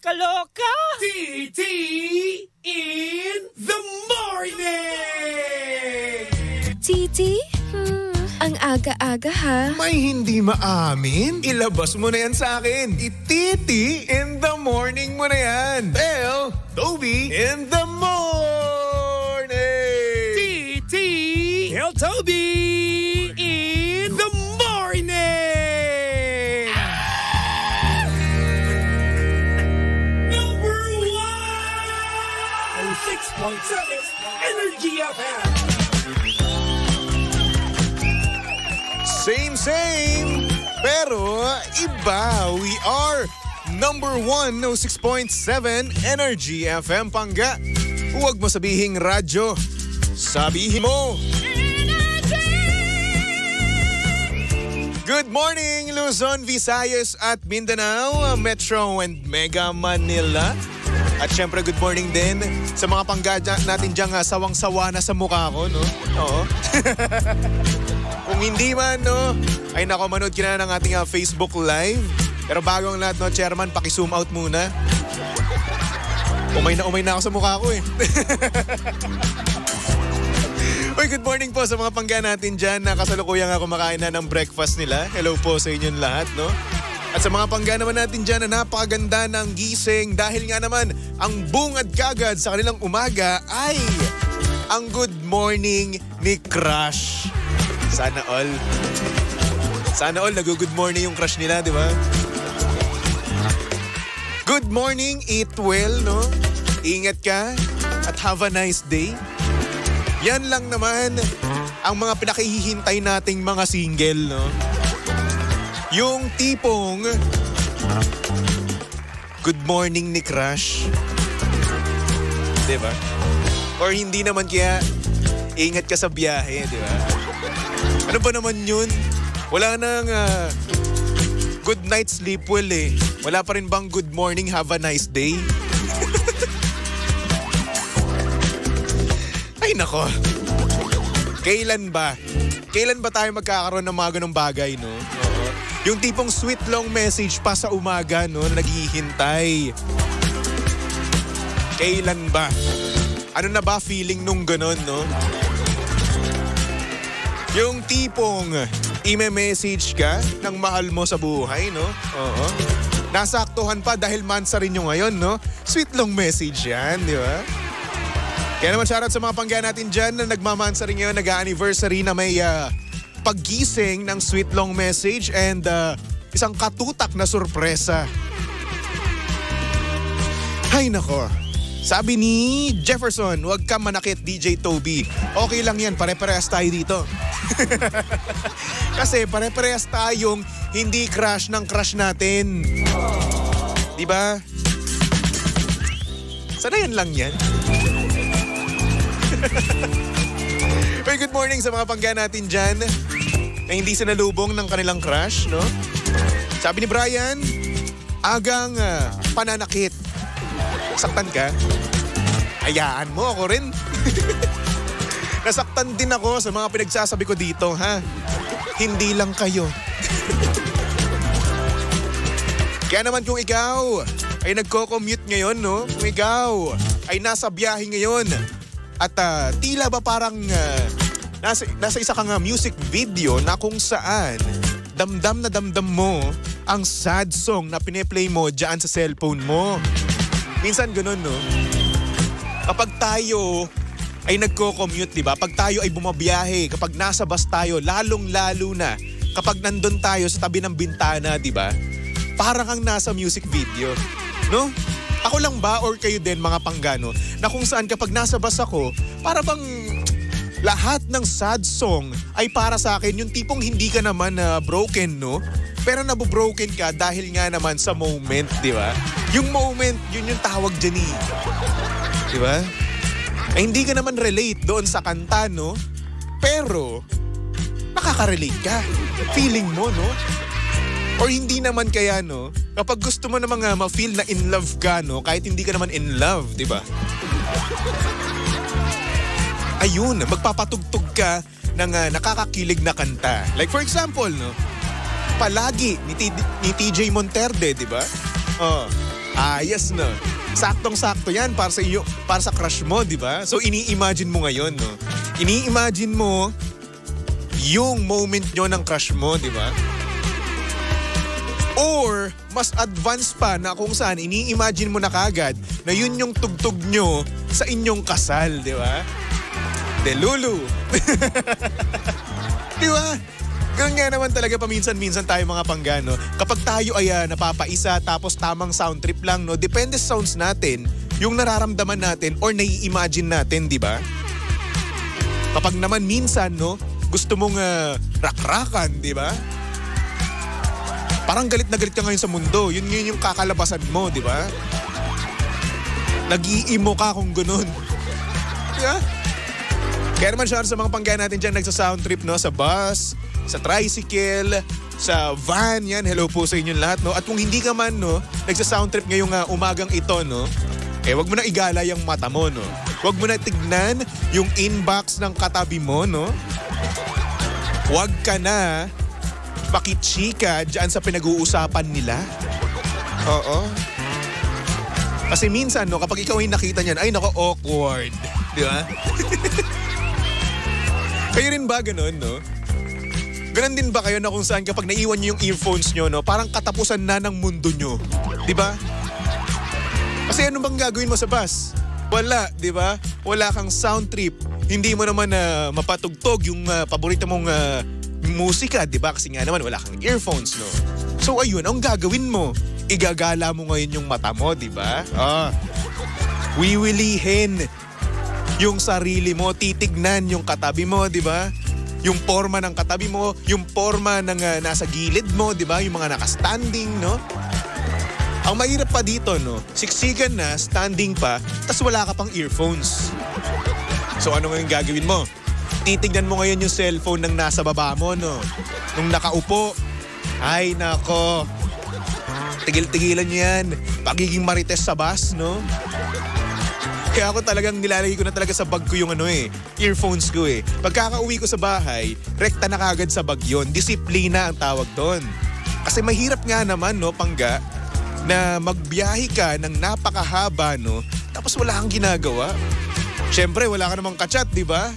nakakaloka. TT in the morning! Titi? Ang aga-aga ha. May hindi maamin? Ilabas mo na yan sa akin. Ititi in the morning mo na yan. Tell Toby in the morning. TT Tell Toby in the morning! Number 1! 6.7 Energy FM. Same, pero iba. We are number 1, 6.7 Energy FM Pangga. Huwag mo sabihing radyo. Sabihin mo. Good morning, Luzon, Visayas at Mindanao, Metro and Mega Manila. At syempre, good morning din sa mga pangga natin diyang sawang-sawa na sa mukha ko, no? Oo. Kung hindi man, no, ay nako, manood ka na ng ating Facebook Live. Pero bago ang lahat, no, Chairman, paki-zoom out muna. Umay na ako sa mukha ko eh. Uy, good morning po sa mga pangga natin dyan na kasalukuyang kumakain na ng breakfast nila. Hello po sa inyong lahat, no? At sa mga pangga naman natin dyan na napakaganda ng gising dahil nga naman ang bungad kagad sa kanilang umaga ay ang good morning ni Crush. Sana all nag-good morning yung crush nila, di ba? Good morning, eat well, no? Ingat ka at have a nice day. Yan lang naman ang mga pinakihihintay nating mga single, no? Yung tipong good morning ni crush. Di ba? Or hindi naman kaya ingat ka sa biyahe, di ba? Ano ba naman yun? Wala nang good night, sleep well eh. Wala pa rin bang good morning, have a nice day? Ay nako. Kailan ba tayo magkakaroon ng mga ganong bagay, no? Oo. Yung tipong sweet long message pa sa umaga, no? Naghihintay. Kailan ba? Ano na ba feeling nung ganon, no? Yung tipong i-message ka ng mahal mo sa buhay, no? Oo. Nasaktuhan pa dahil mansa rin nyo ngayon, no? Sweet long message yan, di ba? Kaya naman shoutout sa mga pangga natin dyan na nagmamansa rin ngayon, nag-anniversary na may paggising ng sweet long message and isang katutak na sorpresa. Hay nako. Sabi ni Jefferson, huwag ka manakit DJ Toby. Okay lang yan, pare-parehas tayo dito. Kasi pare-parehas tayong hindi crush ng crush natin. Diba? Sanayan lang yan. Well, good morning sa mga pangga natin dyan na hindi sinalubong ng kanilang crush, no? Sabi ni Brian, agang pananakit. Saktan ka? Hayaan mo ako rin. Nasaktan din ako sa mga pinagsasabi ko dito, ha? Hindi lang kayo. Kaya naman kung ikaw ay nagko-commute ngayon, no? Kung ikaw ay nasa biyahe ngayon at tila ba parang nasa isa kang music video na kung saan damdam na damdam mo ang sad song na piniplay mo dyan sa cellphone mo. Minsan ganun, no? Kapag tayo ay nagko-commute, di ba? Pag tayo ay bumabiyahe, kapag nasa bus tayo, lalong-lalo na kapag nandun tayo sa tabi ng bintana, di ba? Parang kang nasa music video, no? Ako lang ba or kayo din mga panggano na kung saan kapag nasa bus ako, para bang lahat ng sad song ay para sa akin, yung tipong hindi ka naman broken, no? Pero nabobroken ka dahil nga naman sa moment, di ba? Yung moment, yun yung tawag dyan eh. Di ba? Ay hindi ka naman relate doon sa kanta, no? Pero, nakaka-relate ka. Feeling mo, no? Or hindi naman kaya, no? Kapag gusto mo namang ma-feel na in love ka, no? Kahit hindi ka naman in love, di ba? Ayun, magpapatugtog ka ng nakakakilig na kanta. Like for example, no? Palagi ni TJ Monterde, di ba? Ayos, no? Saktong-sakto yan para sa iyo, para sa crush mo, di ba? So, ini-imagine mo ngayon, no? Ini-imagine mo yung moment nyo ng crush mo, di ba? Or, mas advanced pa na kung saan ini-imagine mo na kagad na yun yung tugtog nyo sa inyong kasal, di ba? Delulu. Di ba? Ganun nga naman talaga paminsan-minsan tayo mga panggano. Kapag tayo ay napapaisa tapos tamang sound trip lang, no? Depende sa sounds natin, yung nararamdaman natin or nai-imagine natin, di ba? Kapag naman minsan, no, gusto mong rak-rakan, di ba? Parang galit na galit ka ngayon sa mundo. Yun yung kakalabasan mo, di ba? Nag-iimo ka kung ganun. Diba? Kaya naman siya sa mga panggaya natin dyan nagsa-sound trip, no? Sa bus, sa tricycle, sa van, yan. Hello po sa inyong lahat, no? At kung hindi ka man, no, nagsa-sound trip ngayong umagang ito, no? Wag mo na igala yung mata mo, no? Wag mo na tignan yung inbox ng katabi mo, no? Wag ka na pakitsika dyan sa pinag-uusapan nila. Oo. Kasi minsan, no, kapag ikaw ay nakita niyan, ay nako, awkward. Di ba? Kayo rin ba ganun, no? Ganun din ba kayo na kung saan kapag naiwan niyo yung earphones nyo, no, parang katapusan na ng mundo nyo? Di ba? Kasi ano bang gagawin mo sa bus? Wala, di ba? Wala kang sound trip. Hindi mo naman mapatugtog yung paborito mong musika, di ba? Kasi nga naman wala kang earphones, no? So ayun, ang gagawin mo, igagala mo ngayon yung mata mo, di ba? Wiwilihin yung sarili mo, titignan yung katabi mo, di ba? Yung forma ng katabi mo, yung forma ng nasa gilid mo, di ba? Yung mga nakastanding, no? Ang mahirap pa dito, no? Siksikan na, standing pa, tas wala ka pang earphones. So ano ngayon gagawin mo? Titignan mo ngayon yung cellphone ng nasa baba mo, no? Nung nakaupo. Ay, nako. Tigil-tigilan nyo yan. Pagiging marites sa bus, no? Kaya ako talagang nilalagay ko na talaga sa bag ko yung earphones ko eh. Pagkakauwi ko sa bahay, rekta na kagad sa bag yun. Disiplina ang tawag doon. Kasi mahirap nga naman, no, pangga, na magbiyahe ka ng napakahaba, no? Tapos wala kang ginagawa. Siyempre, wala ka namang kachat, di ba?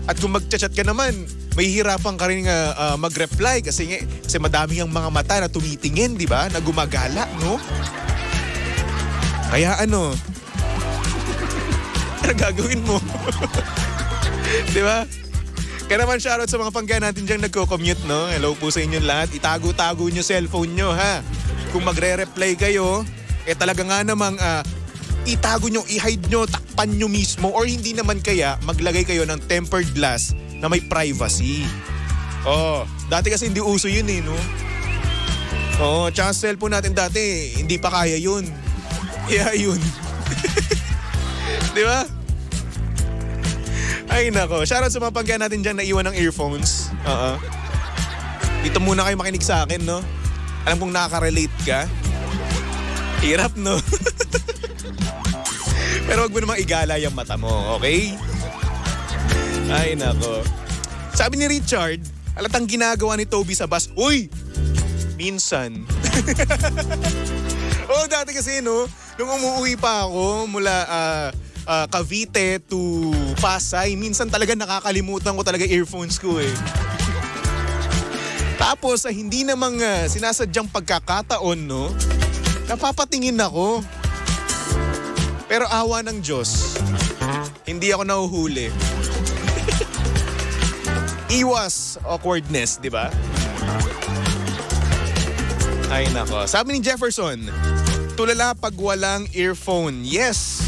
At kung mag-chat ka naman, mahihirapan ka rin mag-reply kasi madami ang mga mata na tumitingin, di ba? Na gumagala, no? Kaya ano gagawin mo? Di ba? Kaya naman shoutout sa mga panggaya natin dyan nagko-commute, no? Hello po sa inyong lahat. Itago-tago nyo cellphone nyo, ha? Kung magre-reply kayo, talaga nga namang itago nyo, i-hide nyo, takpan nyo mismo or hindi naman kaya maglagay kayo ng tempered glass na may privacy. Dati kasi hindi uso yun no? Tsaka cellphone natin dati, hindi pa kaya yun. Kaya yun. Di ba? Ay nako, shoutout sa mga panggaya natin dyan na iwan ng earphones. Dito muna kayo makinig sa akin, no? Alam kong nakaka-relate ka. Hirap, no? Pero wag mo namang igala yung mata mo, okay? Ay, nako. Sabi ni Richard, alatang ginagawa ni Toby sa bus, uy! Minsan. Dati kasi, no? Nung umuwi pa ako mula Cavite to Pasay, minsan talaga nakakalimutan ko talaga earphones ko eh. Tapos, hindi namang sinasadyang pagkakataon, no? Napapatingin ako. Pero awa ng Diyos, hindi ako nahuhuli. Iwas awkwardness, di ba? Ay nako. Sabi ni Jefferson, tulala pag walang earphone. Yes!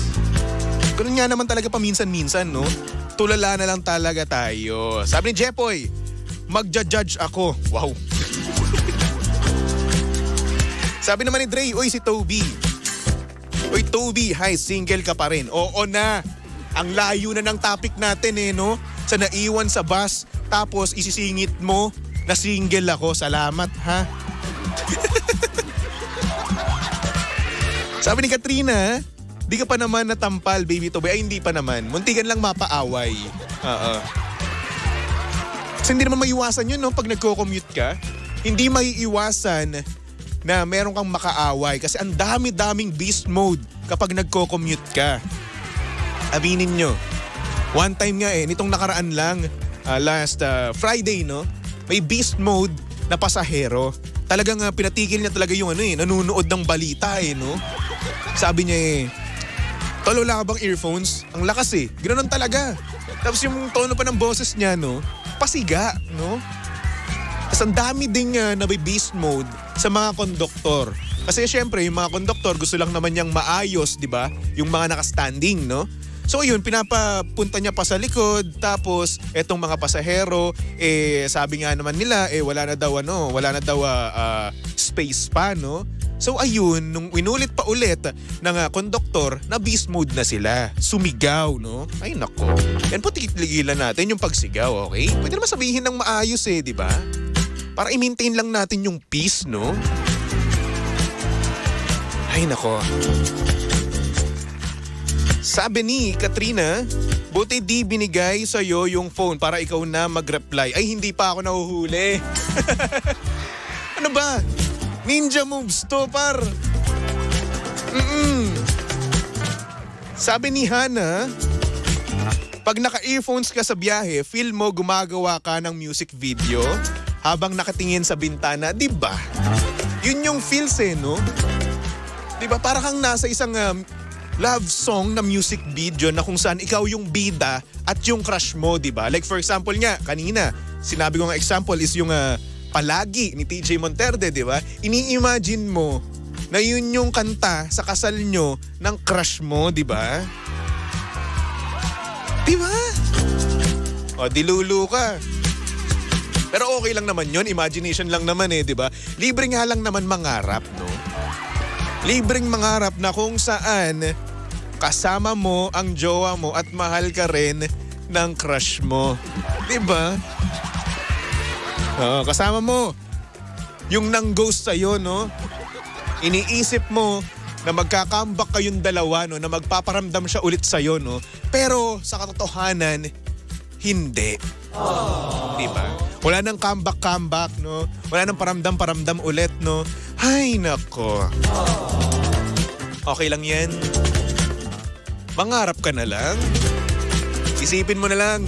Ganun nga naman talaga paminsan-minsan, no? Tulala na lang talaga tayo. Sabi ni Jepoy, magja-judge ako. Wow. Sabi naman ni Dre, uy si Toby. Uy Toby, hi, single ka pa rin. Oo na. Ang layo na ng topic natin no? Sa naiwan sa bus, tapos isisingit mo na single ako. Salamat ha. Sabi ni Katrina, di ka pa naman natampal, baby Toby. Ay, hindi pa naman. Muntikan lang mapaaway. Kasi hindi naman maiwasan yun, no? Pag nagko-commute ka, hindi maiiwasan na meron kang makaaway kasi ang dami-daming beast mode kapag nagko-commute ka. Aminin nyo. One time nga nitong nakaraan lang, last Friday, no? May beast mode na pasahero. Talagang pinatigil niya talaga yung nanunood ng balita no? Sabi niya tol, wala ka bang earphones? Ang lakas Ganoon talaga. Tapos yung tono pa ng boses niya, no? Pasiga, no? Tapos ang dami ding nabi-beast mode sa mga konduktor. Kasi syempre, yung mga konduktor gusto lang naman niyang maayos, di ba? Yung mga nakastanding, no? So yun, pinapapunta niya pa sa likod. Tapos, etong mga pasahero, sabi nga naman nila, wala na daw space pa, no? So ayun, nung inulit pa ulit ng konduktor, na beast mode na sila. Sumigaw, no? Ay nako. Yan po tigilan natin yung pagsigaw, okay? Pwede naman sabihin ng maayos di ba? Para i-maintain lang natin yung peace, no? Ay nako. Sabi ni Katrina, buti di binigay sa'yo yung phone para ikaw na mag-reply. Ay hindi pa ako nahuhuli. Ano ba? Ninja moves to, par. Sabi ni Hana, pag naka-earphones ka sa biyahe, feel mo gumagawa ka ng music video habang nakatingin sa bintana, di ba? Yun yung feels no? Di ba? Para kang nasa isang love song na music video na kung saan ikaw yung bida at yung crush mo, di ba? Like for example nga, kanina, sinabi ko nga example is yung Palagi ni TJ Monterde, di ba? Ini-imagine mo na yun yung kanta sa kasal nyo ng crush mo, di ba? Di ba? O, dilulu ka. Pero okay lang naman yun. Imagination lang naman di ba? Libre nga lang naman mangarap, no? Libreng mangarap na kung saan kasama mo ang jowa mo at mahal ka rin ng crush mo. Di ba? Kasama mo yung nang-ghost sa'yo, no? Iniisip mo na magkakambak kayong dalawa, no? Na magpaparamdam siya ulit sa'yo, no? Pero sa katotohanan, hindi. Diba? Wala nang comeback, no? Wala nang paramdam ulit, no? Ay, nako. Okay lang yan. Mangarap ka na lang. Isipin mo na lang.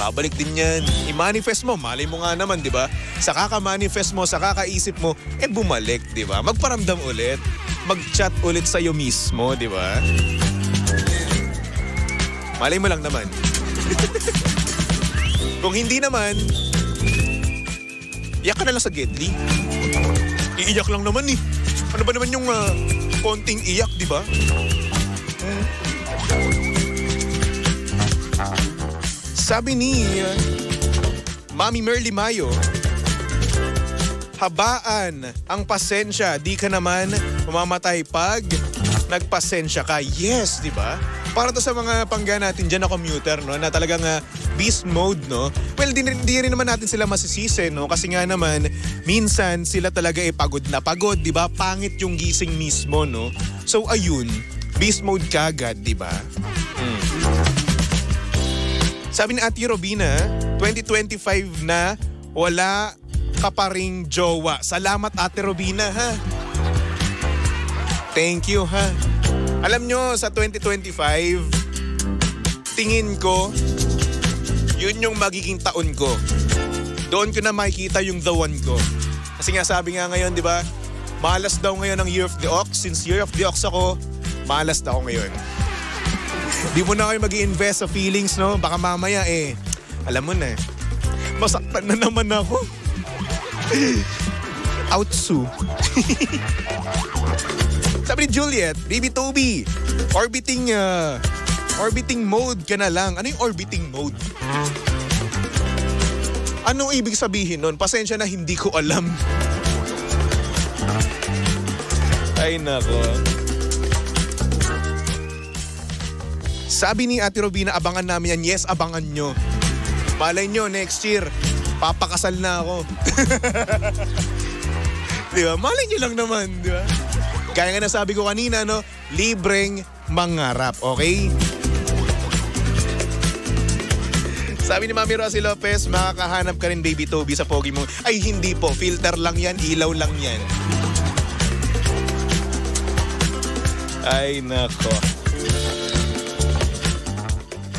Babalik din yan. I-manifest mo. Malay mo nga naman, di ba? Sa kaka-manifest mo, sa kakaisip mo, bumalik, di ba? Magparamdam ulit. Mag-chat ulit sa'yo mismo, di ba? Malay mo lang naman. Kung hindi naman, iyak ka na lang sa Gedli. Iiyak lang naman Ano ba naman yung konting iyak, di ba? Sabi ni Mami Merly Mayo, habaan ang pasensya, di ka naman mamamatay pag nagpasensya ka. Yes, di ba? Para to sa mga pangga natin dyan na commuter, no, na talagang beast mode, no? Well, di rin naman natin sila masisisi, no? Kasi nga naman, minsan sila talaga pagod na pagod, di ba? Pangit yung gising mismo, no? So, ayun, beast mode kagad, di ba? Sabi ni Ate Robina, 2025 na, wala ka pa ring jowa. Salamat Ate Robina, ha? Thank you, ha? Alam nyo, sa 2025, tingin ko, yun yung magiging taon ko. Doon ko na makikita yung the one ko. Kasi nga sabi nga ngayon, di ba? Malas daw ngayon ang Year of the Ox. Since Year of the Ox ako, malas na ako ngayon. Di mo na kayo mag-i-invest sa feelings, no? Baka mamaya alam mo na masaktan na naman ako. Outsu. Sabi ni Juliet, Baby Toby, orbiting mode ka na lang. Ano yung orbiting mode? Anong ibig sabihin nun? Pasensya na, hindi ko alam. Ay nako. Sabi ni Ate Robina, abangan namin yan. Yes, abangan nyo. Malay nyo, next year, papakasal na ako. Di ba? Malay nyo lang naman, di ba? Kaya nga nasabi ko kanina, no? Libreng mangarap, okay? Sabi ni Mami Rosie Lopez, makakahanap ka rin Baby Toby sa pogi mo. Ay hindi po, filter lang yan, ilaw lang yan. Ay nako.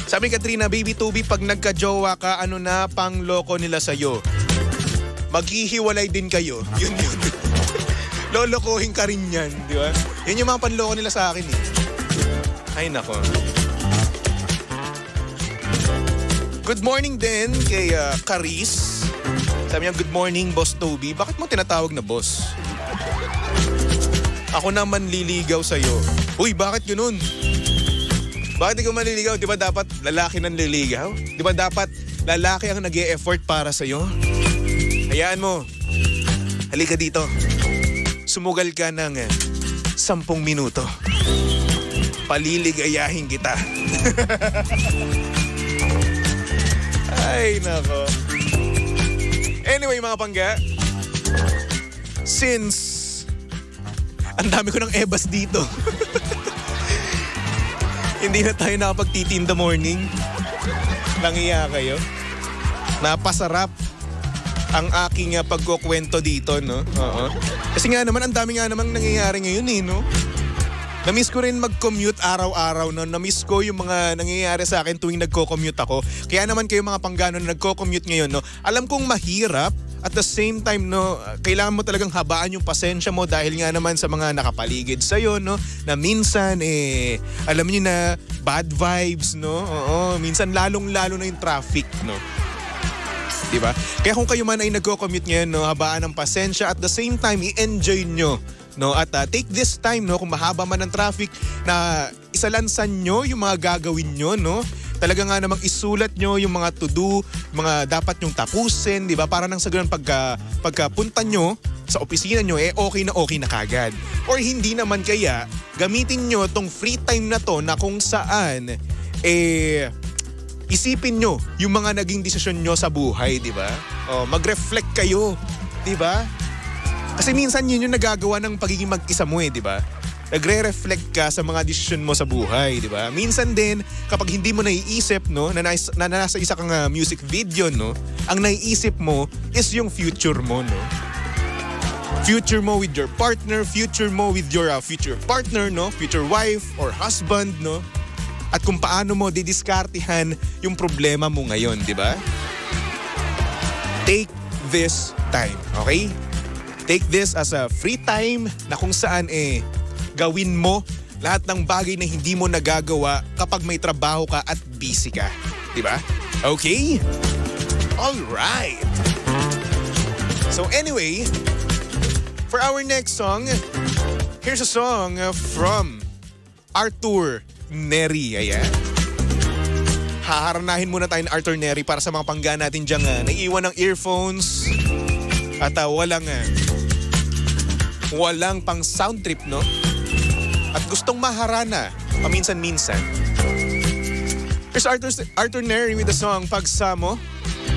Sabi ni Katrina, Baby Toby, pag nagka-jowa ka, ano na pang loko nila sa'yo? Maghihiwalay din kayo. Yun. Lolokohin ka rin yan, di ba? Yun yung mga panloko nila sa akin eh. Ay nako. Good morning din kay Caris. Sabi niya, good morning, Boss Toby. Bakit mo tinatawag na boss? Ako naman liligaw sa'yo. Uy, bakit ganun? Bakit ikaw maliligaw? Di ba dapat lalaki nang liligaw? Di ba dapat lalaki ang nag-e-effort para sa'yo? Hayaan mo. Halika dito. Sumugal ka ng 10 minuto. Paliligayahin kita. Ay, nako. Anyway, mga pangga. Since ang dami ko ng ebas dito. Hindi na tayo nakapag-titi in the morning. Nangiya kayo. Napasarap ang aking pagkukwento dito, no? Oo. Kasi nga naman, ang dami nga namang nangyayari ngayon eh, no? Namiss ko rin mag-commute araw-araw, no? Namiss ko yung mga nangyayari sa akin tuwing nagko-commute ako. Kaya naman kayo mga panggano na nagko-commute ngayon, no? Alam kong mahirap. At the same time, no, kailangan mo talagang habaan yung pasensya mo dahil nga naman sa mga nakapaligid sa'yo, no, na minsan, alam niyo na, bad vibes, no? Oo, minsan lalong-lalo na yung traffic, no? Diba? Kaya kung kayo man ay nagko-commute ngayon, no, habaan ng pasensya at the same time, i-enjoy nyo, no? At take this time, no, kung mahaba man ang traffic, na isalansan nyo yung mga gagawin nyo, no? Talaga nga namang isulat nyo yung mga to-do, mga dapat nyong tapusin, di ba? Para nang sa ganun pagkapunta nyo sa opisina nyo, okay na kagad. Or hindi naman kaya, gamitin nyo tong free time na to na kung saan, isipin nyo yung mga naging desisyon nyo sa buhay, di ba? Mag-reflect kayo, di ba? Kasi minsan yun yung nagagawa ng pagiging mag-isa mo di ba? Nagre-reflect ka sa mga desisyon mo sa buhay, di ba? Minsan din, kapag hindi mo naiisip, no, na nasa isa kang music video, no, ang naiisip mo is yung future mo, no? Future mo with your partner, future mo with your future partner, no? Future wife or husband, no? At kung paano mo didiskartihan yung problema mo ngayon, di ba? Take this time, okay? Take this as a free time na kung saan gawin mo lahat ng bagay na hindi mo nagagawa kapag may trabaho ka at busy ka. Diba? Okay? Alright. So anyway, for our next song, here's a song from Arthur Neri. Ayan. Haharanahin muna tayo ng Arthur Neri para sa mga pangga natin diyang naiiwan ng earphones at walang pang sound trip, no? At gustong maharana paminsan-minsan. Here's Arthur Neri with the song Pagsamo.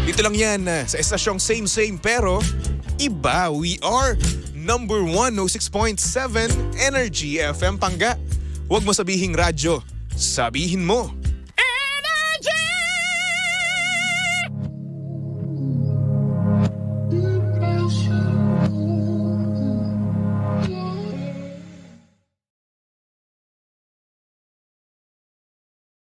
Dito lang yan sa estasyong same pero iba. We are number 106.7 Energy FM Pangga. Huwag mo sabihing radyo, sabihin mo.